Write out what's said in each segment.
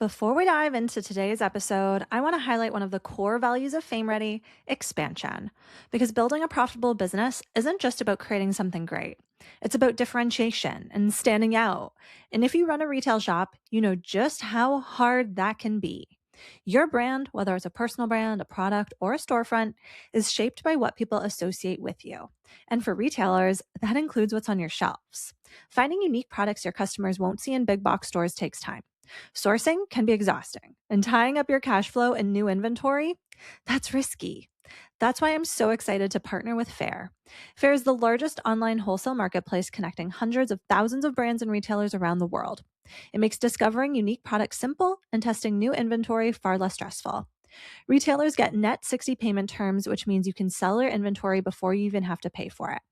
Before we dive into today's episode, I want to highlight one of the core values of Fame Ready: expansion. Because building a profitable business isn't just about creating something great, it's about differentiation and standing out. And if you run a retail shop, you know just how hard that can be. Your brand, whether it's a personal brand, a product, or a storefront, is shaped by what people associate with you. And for retailers, that includes what's on your shelves. Finding unique products your customers won't see in big box stores takes time. Sourcing can be exhausting, and tying up your cash flow in new inventory, that's risky. That's why I'm so excited to partner with Fair. Fair is the largest online wholesale marketplace connecting hundreds of thousands of brands and retailers around the world. It makes discovering unique products simple and testing new inventory far less stressful. Retailers get net 60 payment terms, which means you can sell your inventory before you even have to pay for it.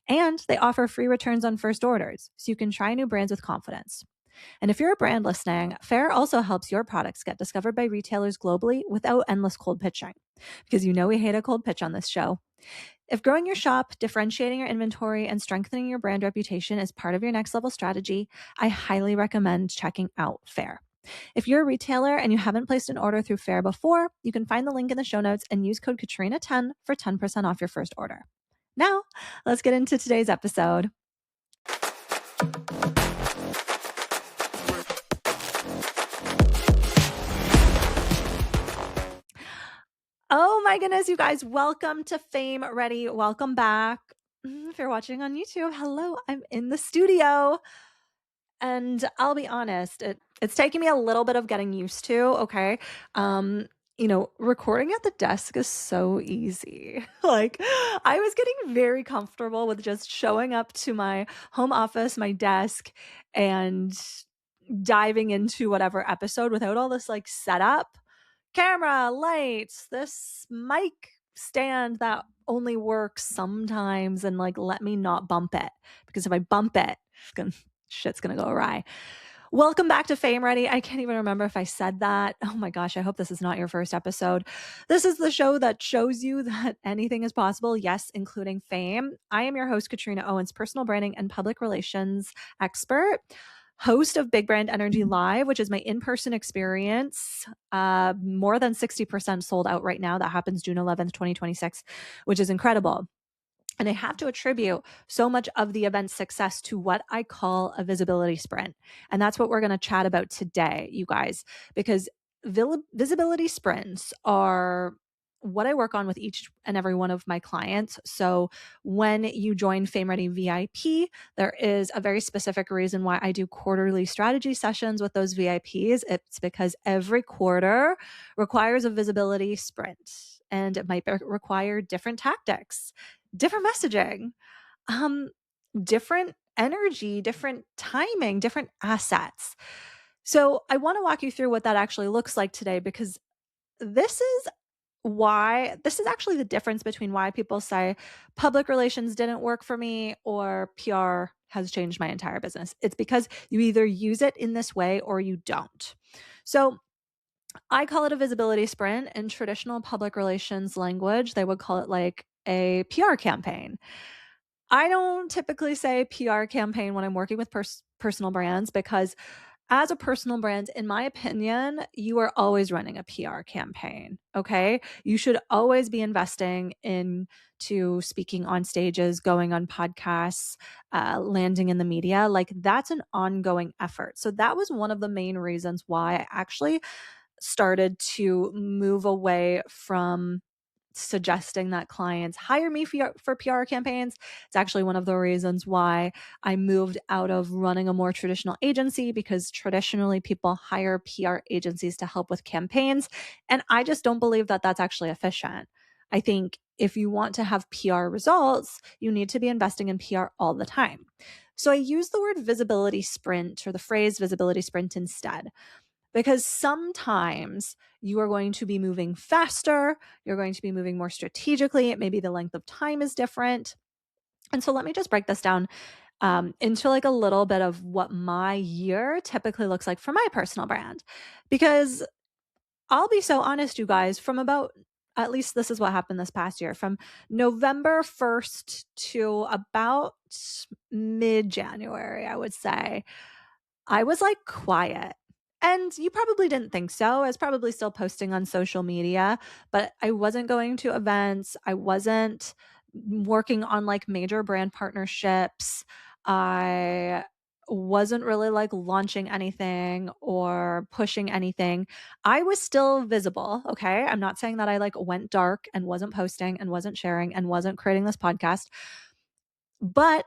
And they offer free returns on first orders, so you can try new brands with confidence. And if you're a brand listening, Fair also helps your products get discovered by retailers globally without endless cold pitching, because you know we hate a cold pitch on this show. If growing your shop, differentiating your inventory, and strengthening your brand reputation is part of your next level strategy, I highly recommend checking out Fair. If you're a retailer and you haven't placed an order through Fair before, you can find the link in the show notes and use code Katrina10 for 10% off your first order. Now, let's get into today's episode. Oh my goodness, you guys, welcome to Fame Ready. Welcome back. If you're watching on YouTube, hello, I'm in the studio. And I'll be honest, it's taking me a little bit of getting used to, okay? Recording at the desk is so easy. Like, I was getting very comfortable with just showing up to my home office, my desk, and diving into whatever episode without all this like setup, camera, lights, this mic stand that only works sometimes, and like let me not bump it, because if I bump it, shit's gonna go awry. Welcome back to Fame Ready. I can't even remember if I said that. Oh my gosh, I hope this is not your first episode. This is the show that shows you that anything is possible, yes, including fame. I am your host, Katrina Owens, personal branding and public relations expert, host of Big Brand Energy Live, which is my in-person experience. More than 60% sold out right now. That happens June 11th, 2026, which is incredible. And I have to attribute so much of the event's success to what I call a visibility sprint. And that's what we're going to chat about today, you guys, because visibility sprints are what I work on with each and every one of my clients. So when you join Fame Ready VIP, there is a very specific reason why I do quarterly strategy sessions with those VIPs. It's because every quarter requires a visibility sprint, and it might require different tactics, different messaging, different energy, different timing, different assets. So I want to walk you through what that actually looks like today, because this is actually the difference between why people say public relations didn't work for me or PR has changed my entire business. It's because you either use it in this way or you don't. So I call it a visibility sprint. In traditional public relations language, they would call it like a PR campaign. I don't typically say PR campaign when I'm working with personal brands, because as a personal brand, in my opinion, you are always running a PR campaign, okay? You should always be investing into speaking on stages, going on podcasts, landing in the media. Like, that's an ongoing effort. So that was one of the main reasons why I actually started to move away from suggesting that clients hire me for PR campaigns. It's actually one of the reasons why I moved out of running a more traditional agency, because traditionally people hire PR agencies to help with campaigns. And I just don't believe that that's actually efficient. I think if you want to have PR results, you need to be investing in PR all the time. So I use the word visibility sprint, or the phrase visibility sprint, instead, because sometimes you are going to be moving faster, you're going to be moving more strategically, maybe the length of time is different. And so let me just break this down into like a little bit of what my year typically looks like for my personal brand. Because I'll be so honest, you guys, from about, at least this is what happened this past year, from November 1st to about mid-January, I would say, I was like quiet. And you probably didn't think so. I was probably still posting on social media, but I wasn't going to events. I wasn't working on like major brand partnerships. I wasn't really like launching anything or pushing anything. I was still visible. Okay. I'm not saying that I like went dark and wasn't posting and wasn't sharing and wasn't creating this podcast, but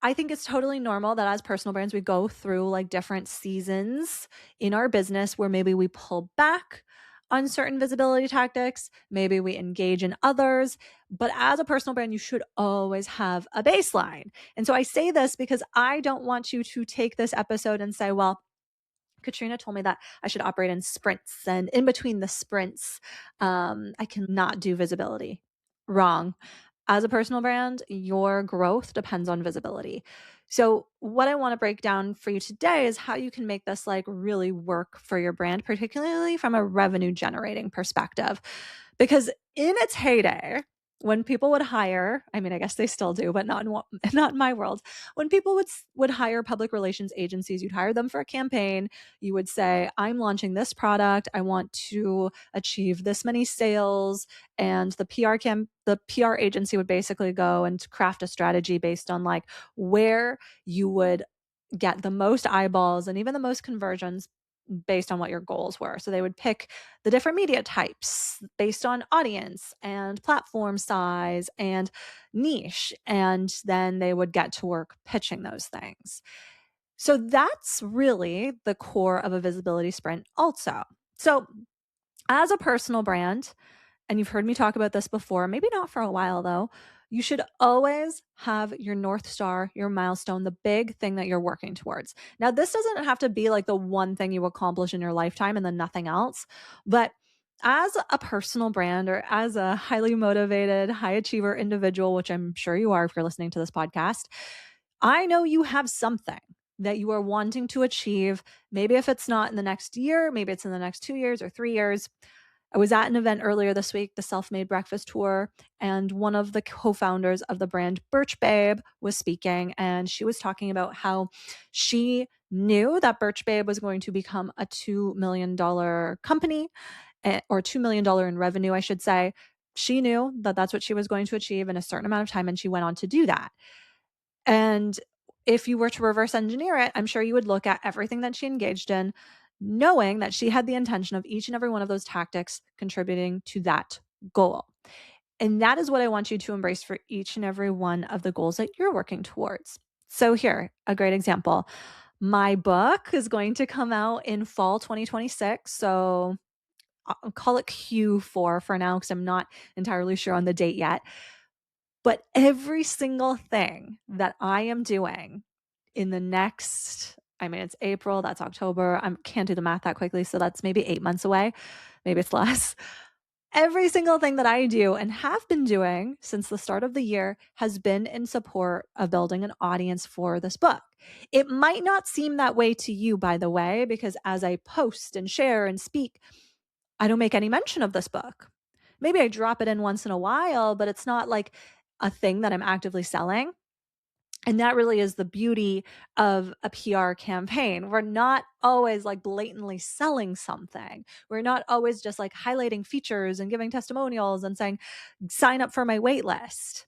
I think it's totally normal that as personal brands, we go through like different seasons in our business where maybe we pull back on certain visibility tactics, maybe we engage in others. But as a personal brand, you should always have a baseline. And so I say this because I don't want you to take this episode and say, well, Katrina told me that I should operate in sprints, and in between the sprints, I cannot do visibility. Wrong. As a personal brand, your growth depends on visibility. So, what I want to break down for you today is how you can make this like really work for your brand, particularly from a revenue generating perspective. Because in its heyday, when people would hire, I mean, I guess they still do, but not in my world. When people would hire public relations agencies, you'd hire them for a campaign. You would say, "I'm launching this product. I want to achieve this many sales." And the PR agency would basically go and craft a strategy based on like where you would get the most eyeballs and even the most conversions based on what your goals were. So they would pick the different media types based on audience and platform size and niche, and then they would get to work pitching those things. So that's really the core of a visibility sprint also. So as a personal brand, and you've heard me talk about this before, maybe not for a while though, you should always have your North Star, your milestone, the big thing that you're working towards. Now, this doesn't have to be like the one thing you accomplish in your lifetime and then nothing else. But as a personal brand or as a highly motivated, high achiever individual, which I'm sure you are if you're listening to this podcast, I know you have something that you are wanting to achieve. Maybe if it's not in the next year, maybe it's in the next 2 years or 3 years. I was at an event earlier this week, the Self Made Breakfast Tour, and one of the co founders of the brand Birch Babe was speaking. And she was talking about how she knew that Birch Babe was going to become a $2 million company, or $2 million in revenue, I should say. She knew that that's what she was going to achieve in a certain amount of time, and she went on to do that. And if you were to reverse engineer it, I'm sure you would look at everything that she engaged in, knowing that she had the intention of each and every one of those tactics contributing to that goal. And that is what I want you to embrace for each and every one of the goals that you're working towards. So, here, a great example. My book is going to come out in fall 2026. So, I'll call it Q4 for now because I'm not entirely sure on the date yet. But every single thing that I am doing in the next, I mean, it's April, that's October. I can't do the math that quickly. So that's maybe 8 months away. Maybe it's less. Every single thing that I do and have been doing since the start of the year has been in support of building an audience for this book. It might not seem that way to you, by the way, because as I post and share and speak, I don't make any mention of this book. Maybe I drop it in once in a while, but it's not like a thing that I'm actively selling. And that really is the beauty of a PR campaign. We're not always like blatantly selling something. We're not always just like highlighting features and giving testimonials and saying, sign up for my wait list.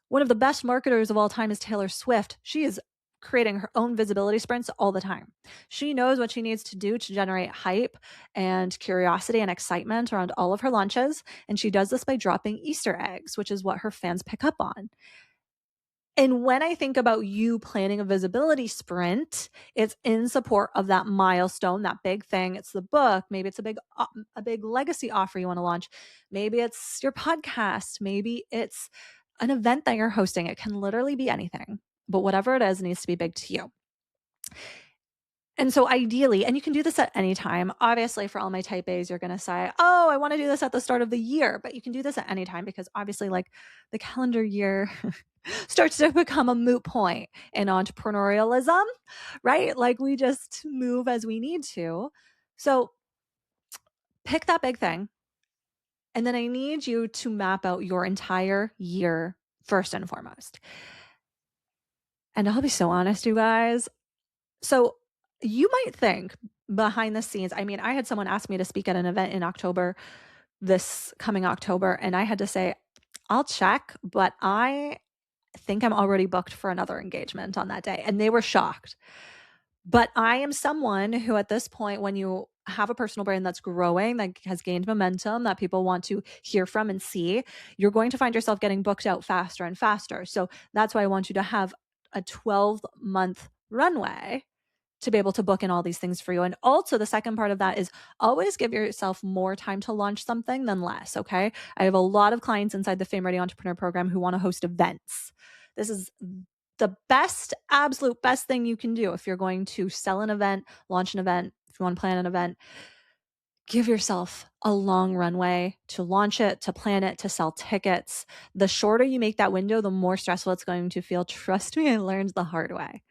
One of the best marketers of all time is Taylor Swift. She is creating her own visibility sprints all the time. She knows what she needs to do to generate hype and curiosity and excitement around all of her launches. And she does this by dropping Easter eggs, which is what her fans pick up on. And when I think about you planning a visibility sprint, it's in support of that milestone, that big thing. It's the book. Maybe it's a big legacy offer you want to launch. Maybe it's your podcast. Maybe it's an event that you're hosting. It can literally be anything, but whatever it is needs to be big to you. And so ideally, and you can do this at any time. Obviously, for all my type A's, you're going to say, oh, I want to do this at the start of the year, but you can do this at any time because obviously like the calendar year starts to become a moot point in entrepreneurialism, right? Like we just move as we need to. So pick that big thing. And then I need you to map out your entire year first and foremost. And I'll be so honest, you guys. So you might think behind the scenes. I mean, I had someone ask me to speak at an event in October, this coming October, and I had to say, I'll check, but I think I'm already booked for another engagement on that day. And they were shocked. But I am someone who, at this point, when you have a personal brand that's growing, that has gained momentum, that people want to hear from and see, you're going to find yourself getting booked out faster and faster. So that's why I want you to have a 12-month runway to be able to book in all these things for you. And also, the second part of that is always give yourself more time to launch something than less. Okay. I have a lot of clients inside the Fame Ready Entrepreneur program who want to host events. This is the best, absolute best thing you can do if you're going to sell an event, launch an event, if you want to plan an event. Give yourself a long runway to launch it, to plan it, to sell tickets. The shorter you make that window, the more stressful it's going to feel. Trust me, I learned the hard way.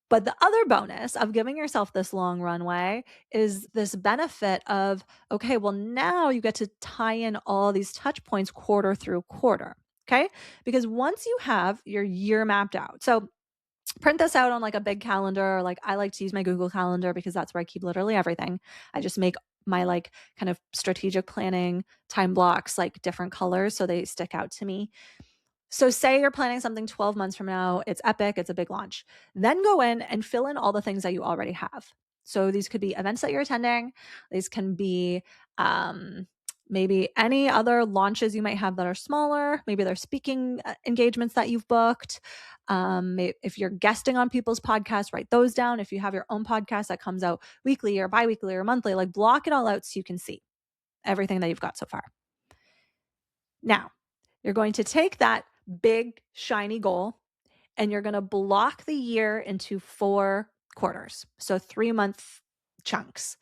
But the other bonus of giving yourself this long runway is this benefit of, okay, well, now you get to tie in all these touch points quarter through quarter. Okay. Because once you have your year mapped out, so print this out on like a big calendar. Like, I like to use my Google Calendar because that's where I keep literally everything. I just make my like kind of strategic planning time blocks, like different colors, so they stick out to me. So say you're planning something 12 months from now, it's epic, it's a big launch. Then go in and fill in all the things that you already have. So these could be events that you're attending. These can be maybe any other launches you might have that are smaller. Maybe they're speaking engagements that you've booked. If you're guesting on people's podcasts, write those down. If you have your own podcast that comes out weekly or biweekly or monthly, like block it all out so you can see everything that you've got so far. Now, you're going to take that big, shiny goal and you're going to block the year into 4 quarters. So 3-month chunks.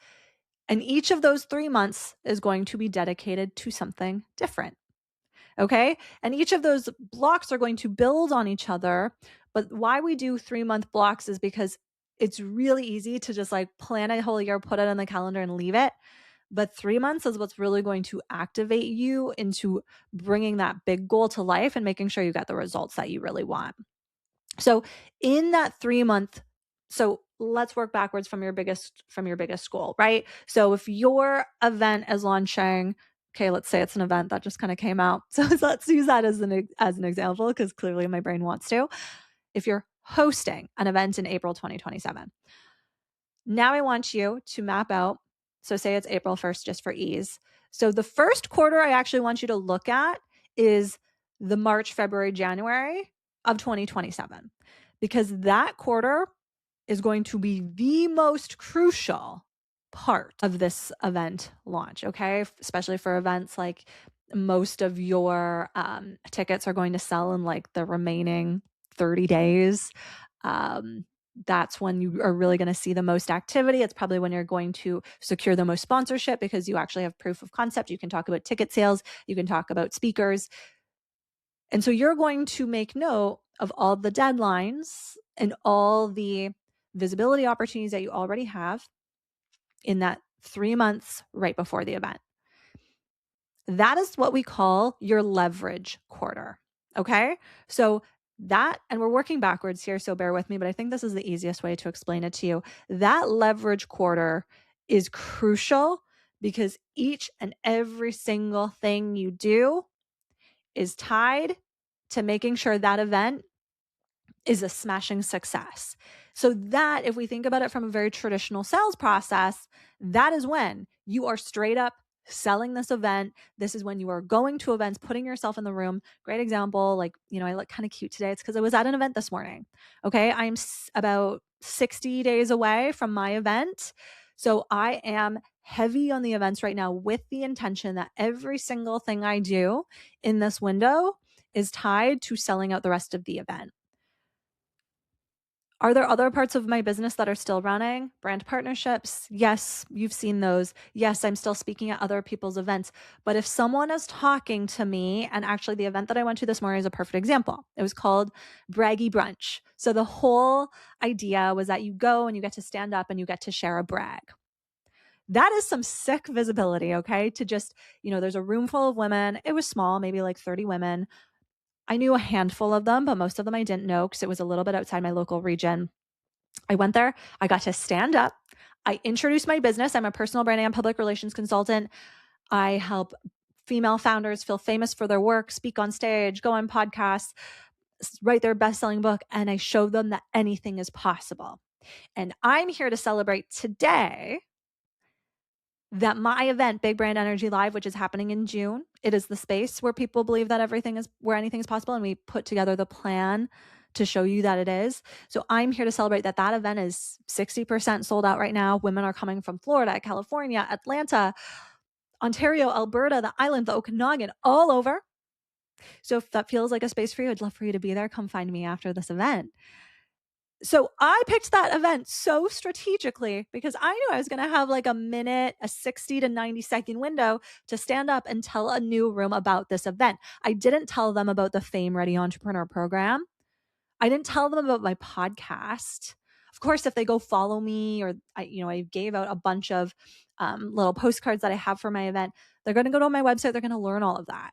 And each of those 3 months is going to be dedicated to something different. Okay. And each of those blocks are going to build on each other. But why we do 3-month blocks is because it's really easy to just like plan a whole year, put it on the calendar and leave it. But 3 months is what's really going to activate you into bringing that big goal to life and making sure you get the results that you really want. So in that 3-month, so let's work backwards from your biggest goal, right? So if your event is launching, okay, let's say it's an event that just kind of came out. So let's use that as an example, because clearly my brain wants to. If you're hosting an event in April 2027, now I want you to map out. So say it's April 1st, just for ease. So the first quarter I actually want you to look at is the March, February, January of 2027, because that quarter is going to be the most crucial part of this event launch. Okay. Especially for events, like most of your tickets are going to sell in like the remaining 30 days. That's when you are really going to see the most activity. It's probably when you're going to secure the most sponsorship, because you actually have proof of concept. You can talk about ticket sales, you can talk about speakers. And so you're going to make note of all the deadlines and all the visibility opportunities that you already have in that 3 months right before the event. That is what we call your leverage quarter. Okay. So that, and we're working backwards here, so bear with me, but I think this is the easiest way to explain it to you. That leverage quarter is crucial because each and every single thing you do is tied to making sure that event is a smashing success. So that, if we think about it from a very traditional sales process, that is when you are straight up selling this event. This is when you are going to events, putting yourself in the room. Great example. Like, I look kind of cute today. It's because I was at an event this morning. Okay. I'm about 60 days away from my event. So I am heavy on the events right now with the intention that every single thing I do in this window is tied to selling out the rest of the event. Are there other parts of my business that are still running? Brand partnerships? Yes, you've seen those. Yes, I'm still speaking at other people's events. But if someone is talking to me, and actually the event that I went to this morning is a perfect example. It was called Braggy Brunch. So the whole idea was that you go and you get to stand up and you get to share a brag. That is some sick visibility, okay? To just, there's a room full of women. It was small, maybe like 30 women. I knew a handful of them, but most of them I didn't know because it was a little bit outside my local region. I went there. I got to stand up. I introduced my business. I'm a personal branding and public relations consultant. I help female founders feel famous for their work, speak on stage, go on podcasts, write their best-selling book, and I show them that anything is possible. And I'm here to celebrate today that my event, Big Brand Energy Live, which is happening in June, it is the space where people believe that where anything is possible. And we put together the plan to show you that it is. So I'm here to celebrate that event is 60% sold out right now. Women are coming from Florida, California, Atlanta, Ontario, Alberta, the island, the Okanagan, all over. So if that feels like a space for you, I'd love for you to be there. Come find me after this event. So I picked that event so strategically because I knew I was going to have like a 60 to 90-second window to stand up and tell a new room about this event. I didn't tell them about the Fame Ready Entrepreneur program. I didn't tell them about my podcast. Of course, if they go follow me, or I gave out a bunch of little postcards that I have for my event, they're going to go to my website. They're going to learn all of that.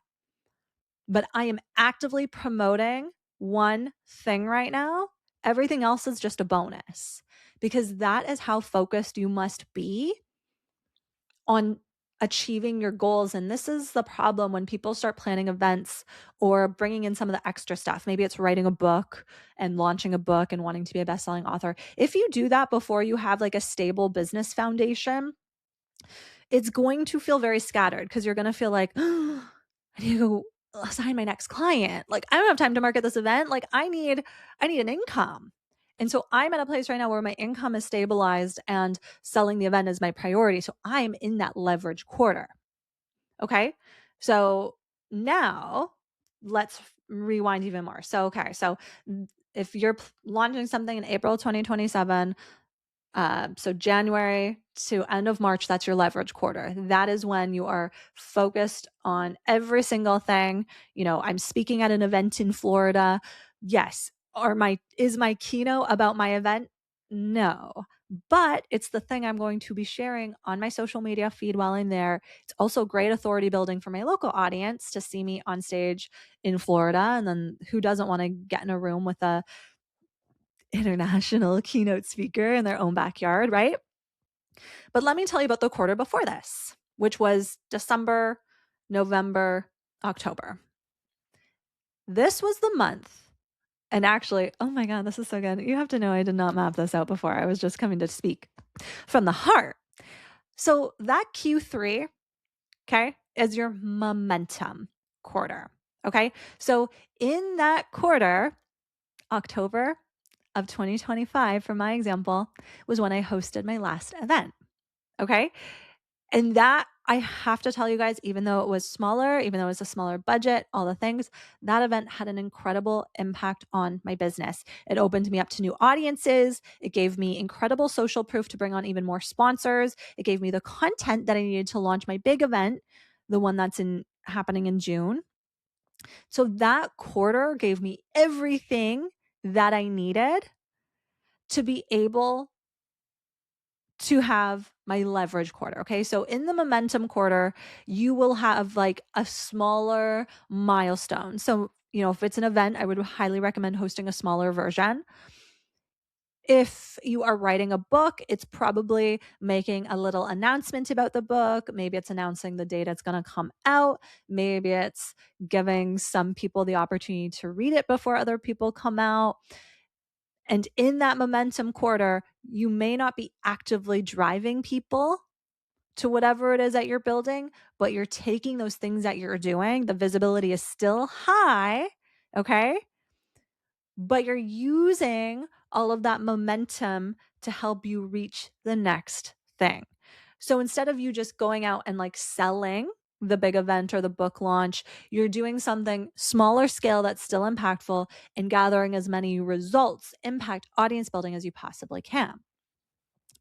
But I am actively promoting one thing right now. Everything else is just a bonus, because that is how focused you must be on achieving your goals. And this is the problem when people start planning events or bringing in some of the extra stuff. Maybe it's writing a book and launching a book and wanting to be a best-selling author. If you do that before you have like a stable business foundation, it's going to feel very scattered, because you're going to feel like, oh, I need to go assign my next client. Like, I don't have time to market this event. Like, I need an income. And so I'm at a place right now where my income is stabilized and selling the event is my priority. So I'm in that leverage quarter. Okay. So now let's rewind even more. So if you're launching something in April 2027, so January to end of March, that's your leverage quarter. That is when you are focused on every single thing. I'm speaking at an event in Florida. Yes. Is my keynote about my event? No, but it's the thing I'm going to be sharing on my social media feed while I'm there. It's also great authority building for my local audience to see me on stage in Florida. And then who doesn't want to get in a room with a international keynote speaker in their own backyard, right? But let me tell you about the quarter before this, which was December, November, October. This was the month. And actually, oh my God, this is so good. You have to know I did not map this out before. I was just coming to speak from the heart. So that Q3, okay, is your momentum quarter. Okay. So in that quarter, October of 2025, for my example, was when I hosted my last event. Okay. And that, I have to tell you guys, even though it was smaller, even though it was a smaller budget, all the things, that event had an incredible impact on my business. It opened me up to new audiences. It gave me incredible social proof to bring on even more sponsors. It gave me the content that I needed to launch my big event, the one that's happening in June. So that quarter gave me everything that I needed to be able to have my leverage quarter. Okay. So in the momentum quarter, you will have like a smaller milestone. So, if it's an event, I would highly recommend hosting a smaller version. If you are writing a book, it's probably making a little announcement about the book. Maybe it's announcing the date it's going to come out. Maybe it's giving some people the opportunity to read it before other people come out. And in that momentum quarter, you may not be actively driving people to whatever it is that you're building, but you're taking those things that you're doing. The visibility is still high, okay? But you're using all of that momentum to help you reach the next thing. So instead of you just going out and like selling the big event or the book launch, you're doing something smaller scale that's still impactful and gathering as many results, impact, audience building as you possibly can.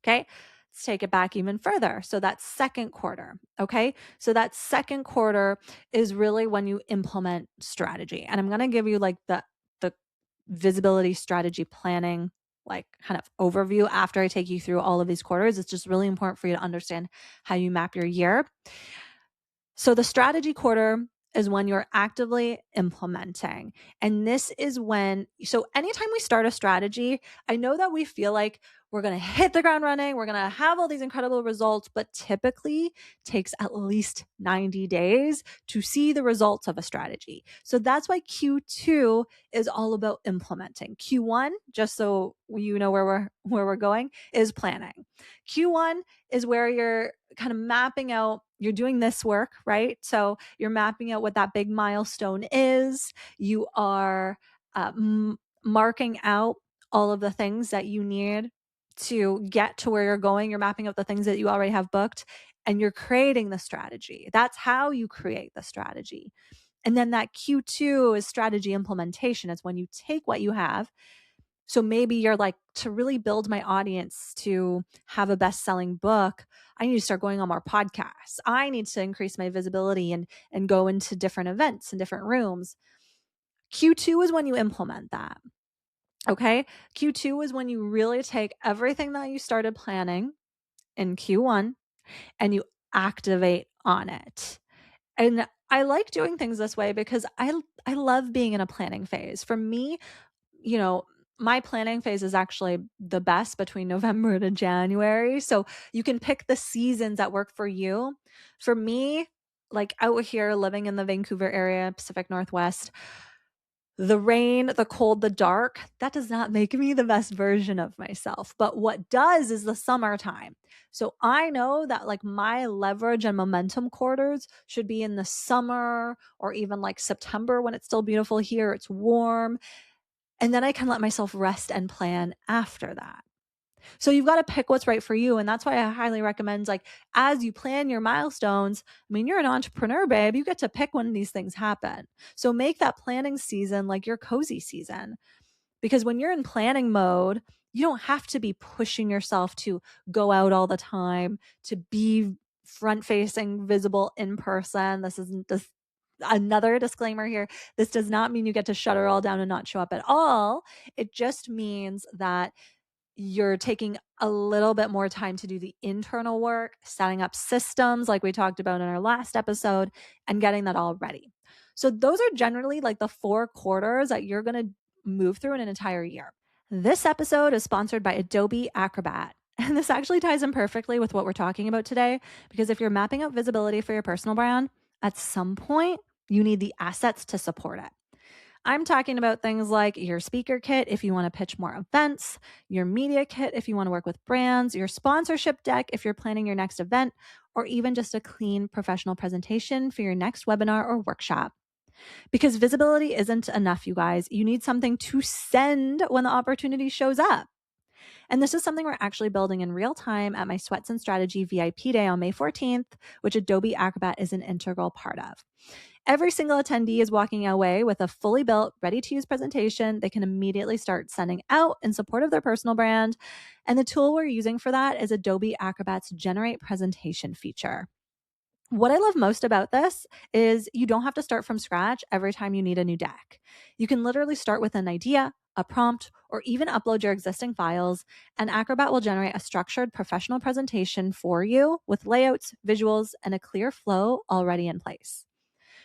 Okay. Let's take it back even further. So that second quarter. Okay. So that second quarter is really when you implement strategy. And I'm going to give you like the visibility strategy planning, like kind of overview after I take you through all of these quarters. It's just really important for you to understand how you map your year. So the strategy quarter is when you're actively implementing. And this is when, so anytime we start a strategy, I know that we feel like we're going to hit the ground running, we're going to have all these incredible results, but typically takes at least 90 days to see the results of a strategy. So that's why Q2 is all about implementing. Q1, just so you know where we're going, is planning. Q1 is where you're kind of mapping out, you're doing this work, right? So you're mapping out what that big milestone is. You are marking out all of the things that you need to get to where you're going. You're mapping out the things that you already have booked, and you're creating the strategy. That's how you create the strategy. And then that Q2 is strategy implementation. It's when you take what you have. So maybe you're like, to really build my audience to have a best-selling book, I need to start going on more podcasts. I need to increase my visibility and go into different events and different rooms. Q2 is when you implement that. Okay. Q2 is when you really take everything that you started planning in Q1 and you activate on it. And I like doing things this way because I love being in a planning phase. For me, you know, my planning phase is actually the best between November to January. So you can pick the seasons that work for you. For me, like out here living in the Vancouver area, Pacific Northwest, the rain, the cold, the dark, that does not make me the best version of myself. But what does is the summertime. So I know that like my leverage and momentum quarters should be in the summer or even like September when it's still beautiful here, it's warm. And then I can let myself rest and plan after that. So you've got to pick what's right for you. And that's why I highly recommend, like, as you plan your milestones, I mean, you're an entrepreneur, babe. You get to pick when these things happen. So make that planning season like your cozy season. Because when you're in planning mode, you don't have to be pushing yourself to go out all the time, to be front facing, visible in person. This isn't this. Another disclaimer here. This does not mean you get to shut it all down and not show up at all. It just means that you're taking a little bit more time to do the internal work, setting up systems like we talked about in our last episode, and getting that all ready. So those are generally like the 4 quarters that you're going to move through in an entire year. This episode is sponsored by Adobe Acrobat. And this actually ties in perfectly with what we're talking about today, because if you're mapping out visibility for your personal brand, at some point, you need the assets to support it. I'm talking about things like your speaker kit if you want to pitch more events, your media kit if you want to work with brands, your sponsorship deck if you're planning your next event, or even just a clean professional presentation for your next webinar or workshop. Because visibility isn't enough, you guys. You need something to send when the opportunity shows up. And this is something we're actually building in real time at my Sweats and Strategy VIP Day on May 14th, which Adobe Acrobat is an integral part of. Every single attendee is walking away with a fully built, ready-to-use presentation they can immediately start sending out in support of their personal brand. And the tool we're using for that is Adobe Acrobat's Generate Presentation feature. What I love most about this is you don't have to start from scratch every time you need a new deck. You can literally start with an idea, a prompt, or even upload your existing files, and Acrobat will generate a structured professional presentation for you with layouts, visuals, and a clear flow already in place.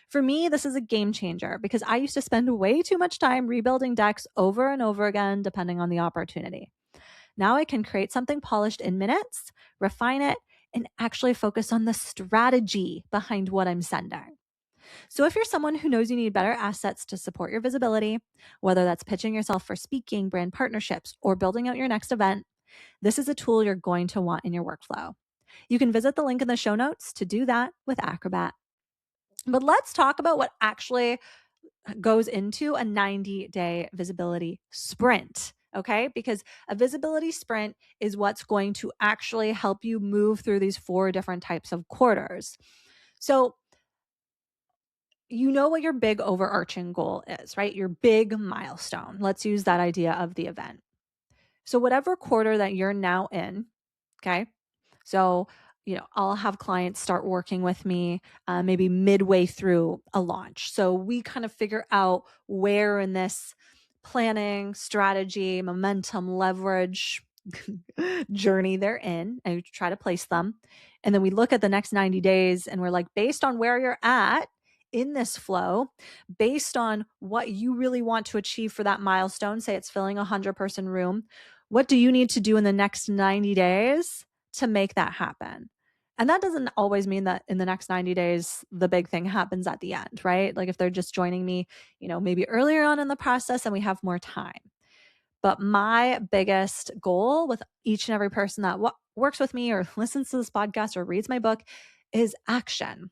For me, this is a game changer because I used to spend way too much time rebuilding decks over and over again, depending on the opportunity. Now I can create something polished in minutes, refine it, and actually focus on the strategy behind what I'm sending. So if you're someone who knows you need better assets to support your visibility, whether that's pitching yourself for speaking, brand partnerships, or building out your next event, this is a tool you're going to want in your workflow. You can visit the link in the show notes to do that with Acrobat. But let's talk about what actually goes into a 90-day visibility sprint. Okay. Because a visibility sprint is what's going to actually help you move through these 4 different types of quarters. So, you know what your big overarching goal is, right? Your big milestone. Let's use that idea of the event. So, whatever quarter that you're now in, okay. So, I'll have clients start working with me maybe midway through a launch. So we kind of figure out where in this planning, strategy, momentum, leverage journey they're in, and we try to place them. And then we look at the next 90 days and we're like, based on where you're at, in this flow based on what you really want to achieve for that milestone. Say it's filling a 100-person room. What do you need to do in the next 90 days to make that happen? And that doesn't always mean that in the next 90 days, the big thing happens at the end, right? Like if they're just joining me, maybe earlier on in the process and we have more time. But my biggest goal with each and every person that works with me or listens to this podcast or reads my book is action.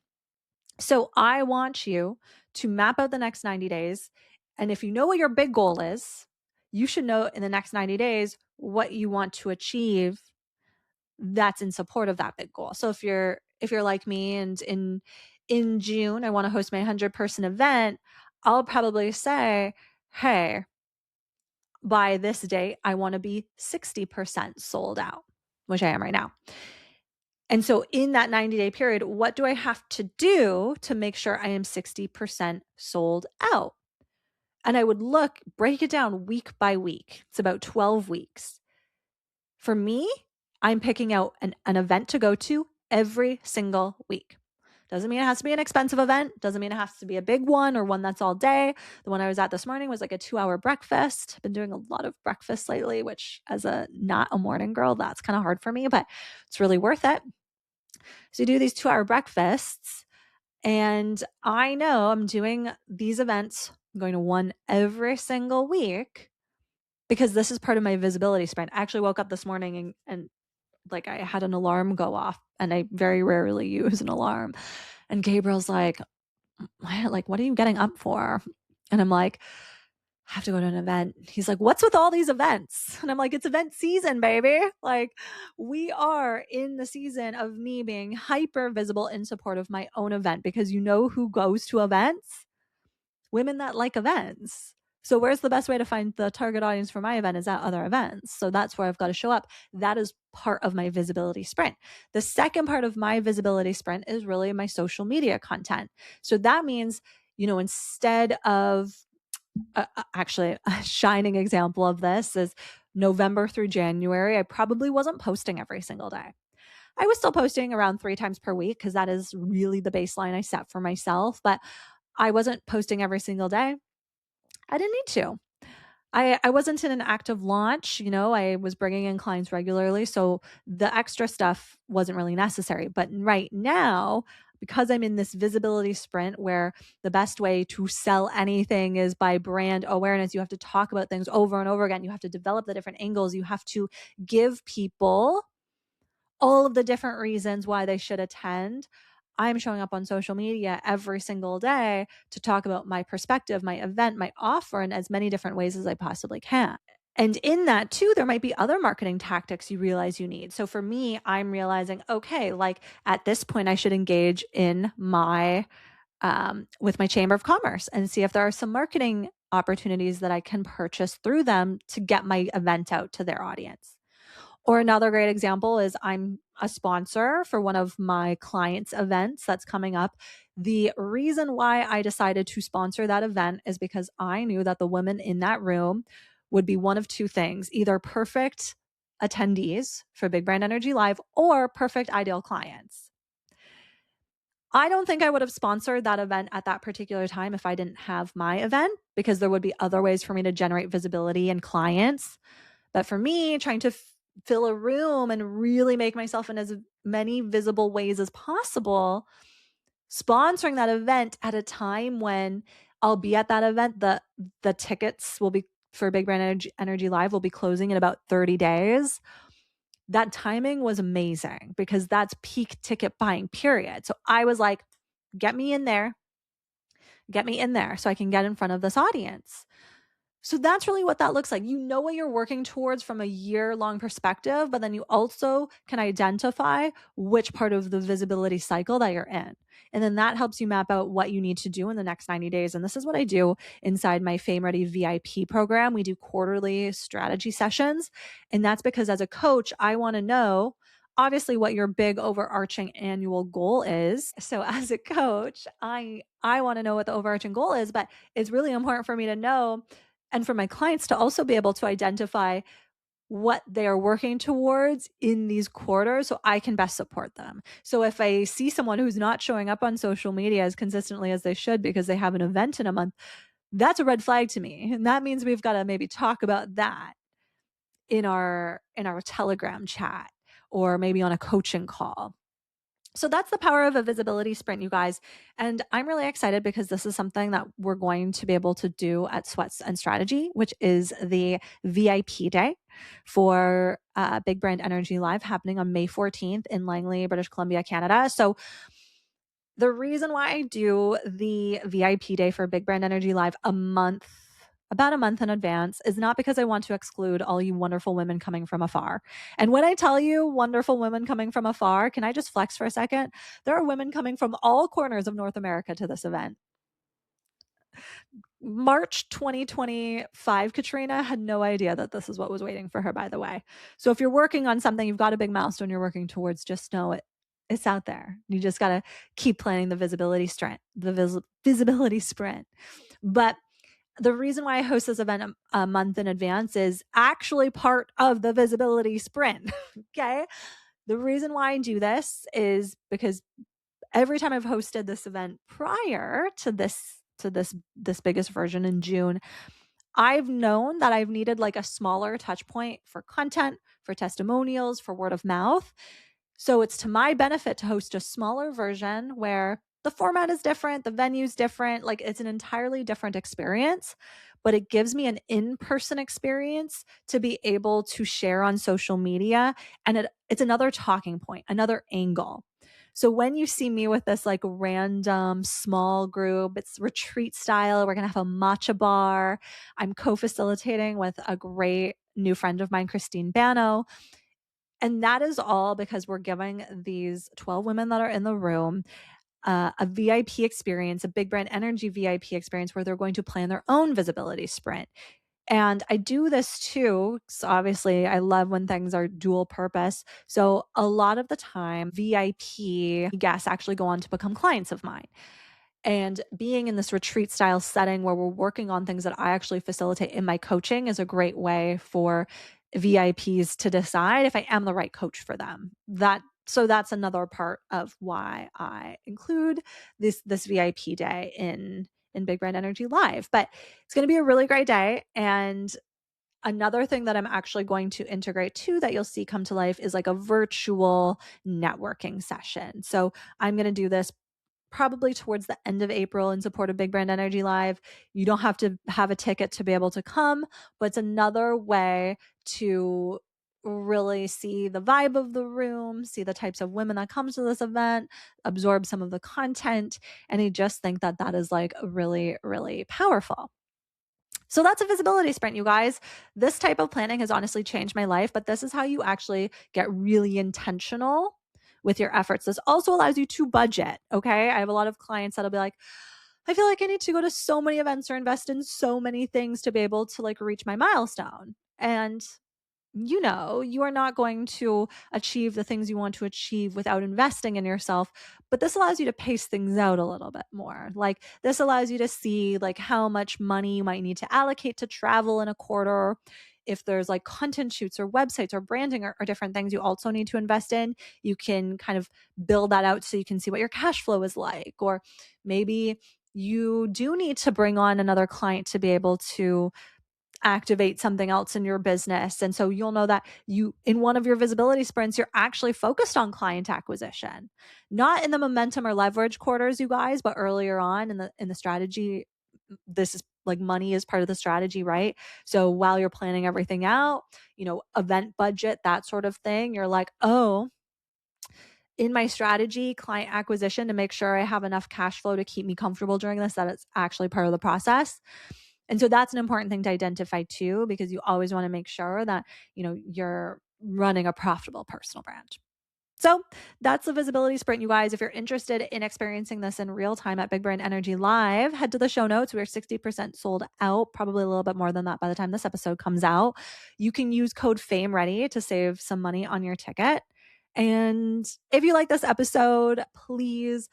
So I want you to map out the next 90 days. And if you know what your big goal is, you should know in the next 90 days what you want to achieve that's in support of that big goal. So if you're like me and in June I want to host my 100-person event, I'll probably say, "Hey, by this date I want to be 60% sold out," which I am right now. And so in that 90-day period, what do I have to do to make sure I am 60% sold out? And I would break it down week by week. It's about 12 weeks. For me, I'm picking out an event to go to every single week. Doesn't mean it has to be an expensive event. Doesn't mean it has to be a big one or one that's all day. The one I was at this morning was like a 2-hour breakfast. I've been doing a lot of breakfast lately, which as not a morning girl, that's kind of hard for me, but it's really worth it. So you do these 2-hour breakfasts, and I know I'm doing these events. I'm going to one every single week because this is part of my visibility sprint. I actually woke up this morning and like I had an alarm go off, and I very rarely use an alarm. And Gabriel's like, what are you getting up for? And I'm like, I have to go to an event. He's like, what's with all these events? And I'm like, it's event season, baby. Like we are in the season of me being hyper visible in support of my own event, because you know who goes to events? Women that like events. So where's the best way to find the target audience for my event is at other events. So that's where I've got to show up. That is part of my visibility sprint. The second part of my visibility sprint is really my social media content. So that means, instead of actually a shining example of this is November through January, I probably wasn't posting every single day. I was still posting around 3 times per week because that is really the baseline I set for myself, but I wasn't posting every single day. I didn't need to. I wasn't in an active launch, I was bringing in clients regularly. So the extra stuff wasn't really necessary. But right now, because I'm in this visibility sprint where the best way to sell anything is by brand awareness, you have to talk about things over and over again. You have to develop the different angles. You have to give people all of the different reasons why they should attend. I'm showing up on social media every single day to talk about my perspective, my event, my offer in as many different ways as I possibly can. And in that too, there might be other marketing tactics you realize you need. So for me, I'm realizing, okay, like at this point, I should engage in with my Chamber of Commerce and see if there are some marketing opportunities that I can purchase through them to get my event out to their audience. Or another great example is I'm a sponsor for one of my clients' events that's coming up. The reason why I decided to sponsor that event is because I knew that the women in that room would be one of two things: either perfect attendees for Big Brand Energy Live or perfect ideal clients. I don't think I would have sponsored that event at that particular time if I didn't have my event, because there would be other ways for me to generate visibility and clients. But for me, trying to fill a room and really make myself in as many visible ways as possible, sponsoring that event at a time when I'll be at that event, the tickets will be for Big Brand Energy Live will be closing in about 30 days. That timing was amazing because that's peak ticket buying period. So I was like, get me in there so I can get in front of this audience. So that's really what that looks like. You know what you're working towards from a year-long perspective, but then you also can identify which part of the visibility cycle that you're in. And then that helps you map out what you need to do in the next 90 days. And this is what I do inside my Fame Ready VIP program. We do quarterly strategy sessions. And that's because as a coach, I want to know obviously what your big overarching annual goal is. So as a coach, I want to know what the overarching goal is, but it's really important for me to know, and for my clients to also be able to identify what they are working towards in these quarters so I can best support them. So if I see someone who's not showing up on social media as consistently as they should because they have an event in a month, that's a red flag to me. And that means we've got to maybe talk about that in our Telegram chat or maybe on a coaching call. So that's the power of a visibility sprint, you guys. And I'm really excited because this is something that we're going to be able to do at Sweats and Strategy, which is the VIP day for Big Brand Energy Live happening on May 14th in Langley, British Columbia, Canada. So the reason why I do the VIP day for Big Brand Energy Live about a month in advance is not because I want to exclude all you wonderful women coming from afar. And when I tell you wonderful women coming from afar, can I just flex for a second? There are women coming from all corners of North America to this event. March 2025, Katrina had no idea that this is what was waiting for her, by the way. So if you're working on something, you've got a big milestone you're working towards, just know it's out there. You just got to keep planning the visibility sprint, visibility sprint. But the reason why I host this event a month in advance is actually part of the visibility sprint. Okay. The reason why I do this is because every time I've hosted this event prior to this biggest version in June, I've known that I've needed like a smaller touch point for content, for testimonials, for word of mouth. So it's to my benefit to host a smaller version where the format is different, the venue's different, like it's an entirely different experience, but it gives me an in-person experience to be able to share on social media. And it's another talking point, another angle. So when you see me with this like random small group, it's retreat style. We're going to have a matcha bar. I'm co-facilitating with a great new friend of mine, Christine Bano. And that is all because we're giving these 12 women that are in the room a VIP experience, a Big Brand Energy VIP experience where they're going to plan their own visibility sprint. And I do this too. So obviously, I love when things are dual purpose. So a lot of the time, VIP guests actually go on to become clients of mine. And being in this retreat style setting where we're working on things that I actually facilitate in my coaching is a great way for VIPs to decide if I am the right coach for them. So that's another part of why I include this VIP day in Big Brand Energy Live. But it's going to be a really great day. And another thing that I'm actually going to integrate too that you'll see come to life is like a virtual networking session. So I'm going to do this probably towards the end of April in support of Big Brand Energy Live. You don't have to have a ticket to be able to come, but it's another way to really see the vibe of the room, see the types of women that come to this event, absorb some of the content. And I just think that that is like really, really powerful. So that's a visibility sprint, you guys. This type of planning has honestly changed my life, but this is how you actually get really intentional with your efforts. This also allows you to budget. Okay. I have a lot of clients that'll be like, I feel like I need to go to so many events or invest in so many things to be able to like reach my milestone. And you are not going to achieve the things you want to achieve without investing in yourself. But this allows you to pace things out a little bit more. Like this allows you to see like how much money you might need to allocate to travel in a quarter. If there's like content shoots or websites or branding or different things you also need to invest in, you can kind of build that out so you can see what your cash flow is like. Or maybe you do need to bring on another client to be able to activate something else in your business. And so you'll know that you, in one of your visibility sprints, you're actually focused on client acquisition, not in the momentum or leverage quarters, you guys, but earlier on in the strategy. This is like money is part of the strategy, right? So while you're planning everything out, event budget, that sort of thing, you're like, oh, in my strategy, client acquisition, to make sure I have enough cash flow to keep me comfortable during this, that it's actually part of the process. And so that's an important thing to identify too, because you always want to make sure that, you're running a profitable personal brand. So that's the visibility sprint, you guys. If you're interested in experiencing this in real time at Big Brand Energy Live, head to the show notes. We're 60% sold out, probably a little bit more than that by the time this episode comes out. You can use code FAMEREADY to save some money on your ticket. And if you like this episode, please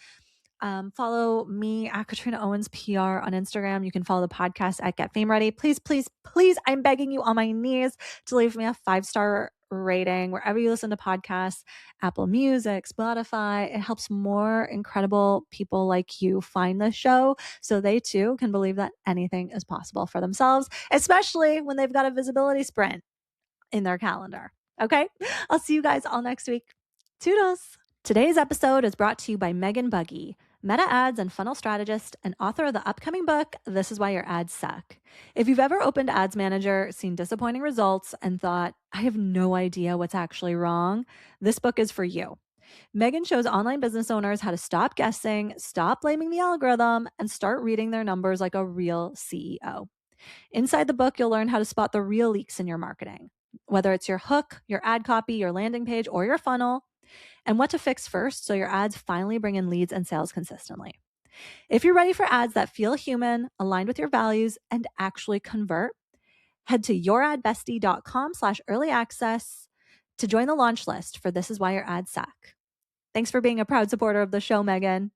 Follow me at Katrina Owens PR on Instagram. You can follow the podcast at Get Fame Ready. Please, please, please, I'm begging you on my knees to leave me a 5-star rating wherever you listen to podcasts, Apple Music, Spotify. It helps more incredible people like you find the show so they too can believe that anything is possible for themselves, especially when they've got a visibility sprint in their calendar. Okay? I'll see you guys all next week. Toodles. Today's episode is brought to you by Megan Buggy, meta ads and funnel strategist and author of the upcoming book, This Is Why Your Ads Suck. If you've ever opened Ads Manager, seen disappointing results, and thought, I have no idea what's actually wrong, this book is for you. Megan shows online business owners how to stop guessing, stop blaming the algorithm, and start reading their numbers like a real CEO. Inside the book, you'll learn how to spot the real leaks in your marketing, whether it's your hook, your ad copy, your landing page, or your funnel, and what to fix first so your ads finally bring in leads and sales consistently. If you're ready for ads that feel human, aligned with your values, and actually convert, head to youradbestie.com/early access to join the launch list for This Is Why Your Ads Suck. Thanks for being a proud supporter of the show, Megan.